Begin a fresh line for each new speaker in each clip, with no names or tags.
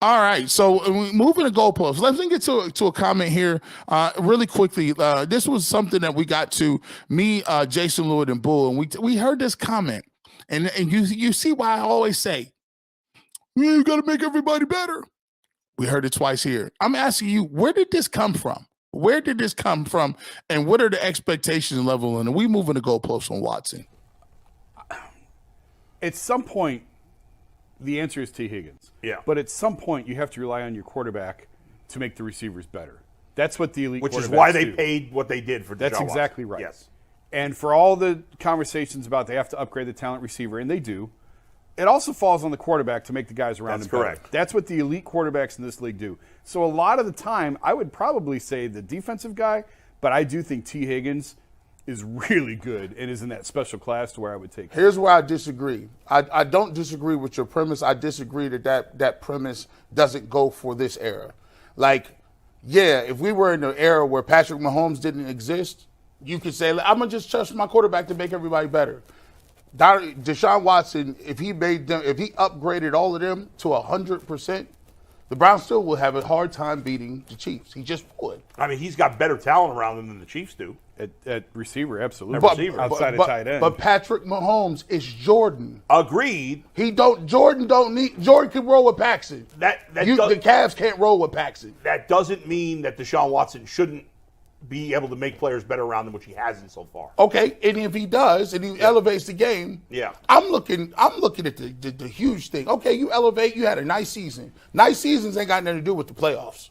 All right, so moving to goalposts. Let's get to a comment here really quickly. This was something that we got to, me, Jason Lewis, and Bull, and we heard this comment. And you see why I always say, you got to make everybody better. We heard it twice here. I'm asking you, where did this come from? Where did this come from? And what are the expectations level? And are we moving the goalposts on Watson?
At some point, the answer is T. Higgins.
Yeah.
But at some point, you have to rely on your quarterback to make the receivers better. That's what the elite quarterbacks do.
Which is why they paid what they did for Deshaun
That's exactly
Watson.
right.
Yes.
And for all the conversations about they have to upgrade the talent receiver, and they do, it also falls on the quarterback to make the guys around him better.
That's correct.
That's what the elite quarterbacks in this league do. So a lot of the time, I would probably say the defensive guy, but I do think T. Higgins is really good and is in that special class to where I would take him.
Here's where I disagree. I don't disagree with your premise. I disagree that premise doesn't go for this era. Like, yeah, if we were in an era where Patrick Mahomes didn't exist, you could say, I'm going to just trust my quarterback to make everybody better. Deshaun Watson, if he upgraded all of them to 100%, the Browns still will have a hard time beating the Chiefs. He just would.
I mean, he's got better talent around him than the Chiefs do.
At receiver, absolutely. Outside of tight end.
But Patrick Mahomes is Jordan.
Agreed.
Jordan can roll with Paxton. The Cavs can't roll with Paxton.
That doesn't mean that Deshaun Watson shouldn't be able to make players better around him, which he hasn't so far.
Okay, and if he does, and he elevates the game, I'm looking at the huge thing. Okay, you elevate. You had a nice season. Nice seasons ain't got nothing to do with the playoffs.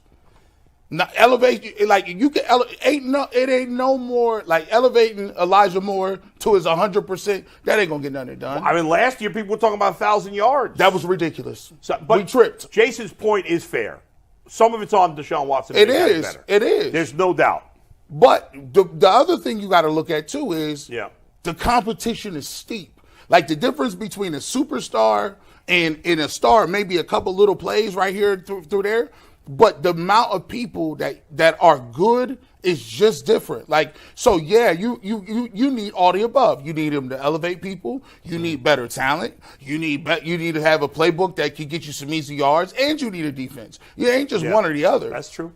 Now, elevate, like you can, it ain't no more like elevating Elijah Moore to his 100%. That ain't gonna get nothing done.
I mean, last year people were talking about 1,000 yards.
That was ridiculous.
But
we tripped.
Jason's point is fair. Some of it's on Deshaun Watson.
It is. It is.
There's no doubt.
But the other thing you got to look at too is the competition is steep. Like the difference between a superstar and a star, maybe a couple little plays right here through there. But the amount of people that are good is just different. Like, so yeah, you need all the above. You need him to elevate people. You need better talent. You need to have a playbook that can get you some easy yards, and you need a defense. You ain't just one or the other.
That's true.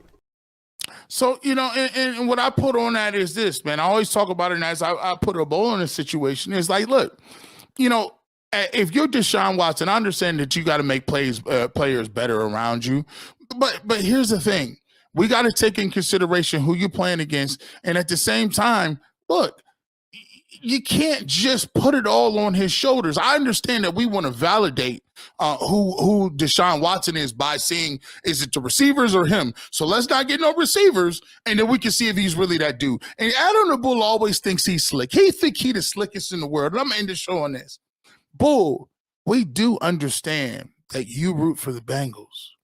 So, and what I put on that is this, man. I always talk about it as I put a bowl in a situation. It's like, look, if you're Deshaun Watson, I understand that you got to make players better around you. But here's the thing. We got to take in consideration who you're playing against. And at the same time, look, you can't just put it all on his shoulders. I understand that we want to validate who Deshaun Watson is by seeing, is it the receivers or him? So let's not get no receivers, and then we can see if he's really that dude. And Adam the Bull always thinks he's slick. He think he the slickest in the world. And I'm going to end the show on this. Bull, we do understand that you root for the Bengals.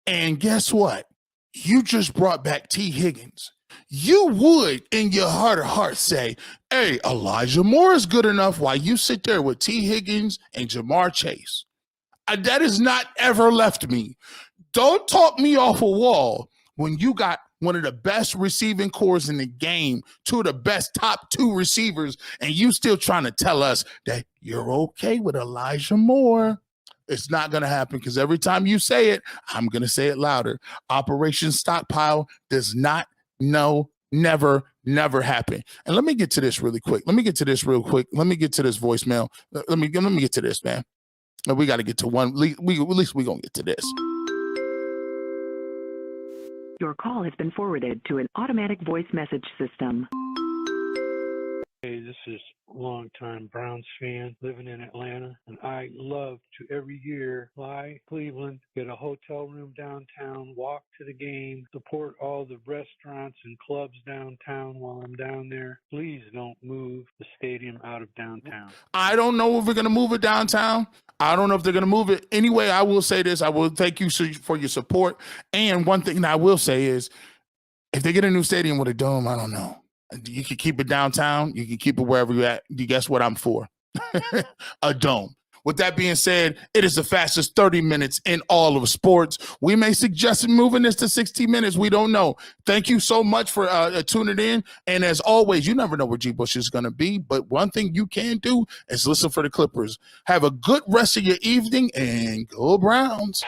And guess what? You just brought back T. Higgins. You would, in your heart of hearts, say, hey, Elijah Moore is good enough while you sit there with T. Higgins and Jamar Chase. That has not ever left me. Don't talk me off a wall when you got one of the best receiving cores in the game, two of the best top two receivers, and you still trying to tell us that you're okay with Elijah Moore. It's not going to happen because every time you say it, I'm going to say it louder. Operation Stockpile does not, never happen. And let me get to this really quick. Let me get to this voicemail. Let me get to this, man. We got to get to one. At least we're going to get to this.
Your call has been forwarded to an automatic voice message system.
Hey, this is longtime Browns fan living in Atlanta, and I love to every year fly Cleveland, get a hotel room downtown, walk to the game, support all the restaurants and clubs downtown while I'm down there. Please don't move the stadium out of downtown.
I don't know if we're going to move it downtown. I don't know if they're going to move it. Anyway, I will say this. I will thank you for your support. And one thing that I will say is if they get a new stadium with a dome, I don't know. You can keep it downtown. You can keep it wherever you're at. Guess what I'm for? A dome. With that being said, it is the fastest 30 minutes in all of sports. We may suggest moving this to 60 minutes. We don't know. Thank you so much for tuning in. And as always, you never know where G. Bush is going to be. But one thing you can do is listen for the Clippers. Have a good rest of your evening and go Browns.